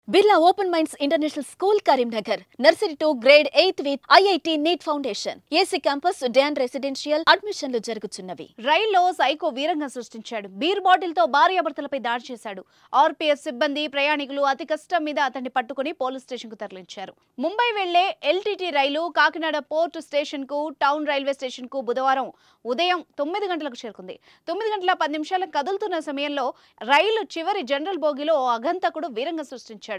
Birla Open Minds International School, Karimnagar. Nursery to grade 8th with IIT NEET Foundation. AC Campus, Dan Residential. Admissionలు జరుగుతున్నవి. రైల్లో psycho వీరంగం సృష్టించాడు. Beer బాటిల్తో భార్యాభర్తలపై దాడి చేశాడు. RPF సిబ్బంది ప్రయాణికులు అతి కష్టం మీద అతన్ని పట్టుకుని పోలీస్ స్టేషన్కు తరలించారు. ముంబై వెళ్లే ఎల్టీటీ రైలు కాకినాడ పోర్ట్ స్టేషన్కు, టౌన్ రైల్వే స్టేషన్కు బుధవారం ఉదయం 9 గంటలకు చేరుకుంది. 9 గంటల 10 నిమిషాలకు కదులుతున్న సమయంలో రైలు చివరి జనరల్ బోగిలో ఓ అఘంతకుడు వీరంగం సృష్టించాడు.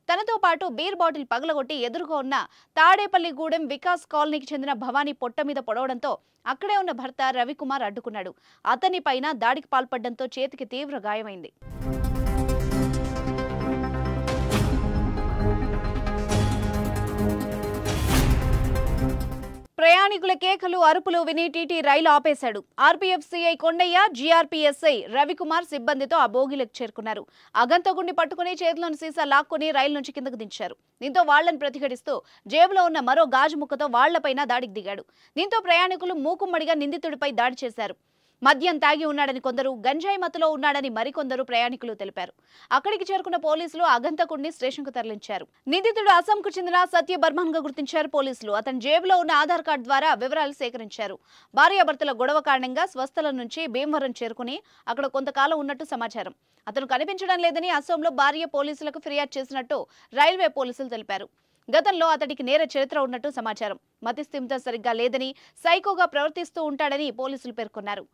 తనతో పాటు బీర్ బాటిల్ పగలగొట్టి ఎదురుగా ఉన్న తాడేపల్లిగూడెం వికాస్ కాలనీకి చెందిన భవానీ పొట్ట మీద పొడవడంతో అక్కడే ఉన్న భర్త రవికుమార్ అడ్డుకున్నాడు. అతని పైన దాడికి పాల్పడడంతో చేతికి తీవ్ర గాయమైంది. ప్రయాణికుల కేకలు అరుపులు విని టీటీ రైలు ఆపేశాడు. ఆర్పీఎఫ్ సిఐ కొండయ్య, జీఆర్పీఎస్ఐ రవికుమార్ సిబ్బందితో ఆ బోగిలకు చేరుకున్నారు. అగంతకుడిని పట్టుకుని చేతిలోని సీసా లాక్కుని రైలు నుంచి కిందకు దించారు. దీంతో వాళ్లను ప్రతిఘటిస్తూ జేబులో ఉన్న మరో గాజు ముక్కతో వాళ్లపైన దాడికి దిగాడు. దీంతో ప్రయాణికులు మూకుమ్మడిగా నిందితుడిపై దాడి చేశారు. మద్యం తాగి ఉన్నాడని కొందరు, గంజాయి మత్తులో ఉన్నాడని మరికొందరు ప్రయాణికులు తెలిపారు. అక్కడికి చేరుకున్న పోలీసులు అగంతకుడిని స్టేషన్కు తరలించారు. నిందితుడు అస్సాంకు చెందిన సత్య బర్మన్ గా గుర్తించారు పోలీసులు. అతని జేబులో ఉన్న ఆధార్ కార్డు ద్వారా వివరాలు సేకరించారు. భార్యాభర్తల గొడవ కారణంగా స్వస్థలం నుంచి భీమవరం చేరుకుని అక్కడ కొంతకాలం ఉన్నట్టు సమాచారం. అతను కనిపించడం లేదని అస్సాంలో భార్య పోలీసులకు ఫిర్యాదు చేసినట్టు రైల్వే పోలీసులు తెలిపారు. గతంలో అతడికి నేర చరిత్ర ఉన్నట్టు సమాచారం. మతిస్థిమితం సరిగ్గా లేదని, సైకోగా ప్రవర్తిస్తూ ఉంటాడని పోలీసులు పేర్కొన్నారు.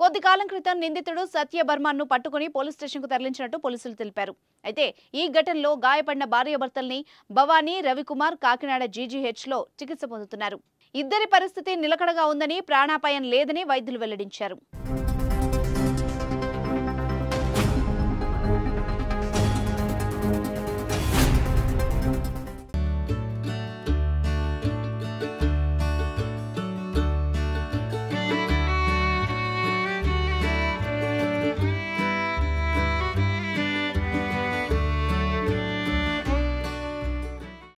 కొద్ది కాలం క్రితం నిందితుడు సత్య బర్మన్ ను పట్టుకుని పోలీస్ స్టేషన్ కు తరలించినట్టు పోలీసులు తెలిపారు. అయితే ఈ ఘటనలో గాయపడిన భార్యాభర్తల్ని భవానీ, రవికుమార్ కాకినాడ జీజీహెచ్ లో చికిత్స పొందుతున్నారు. ఇద్దరి పరిస్థితి నిలకడగా ఉందని, ప్రాణాపాయం లేదని వైద్యులు వెల్లడించారు.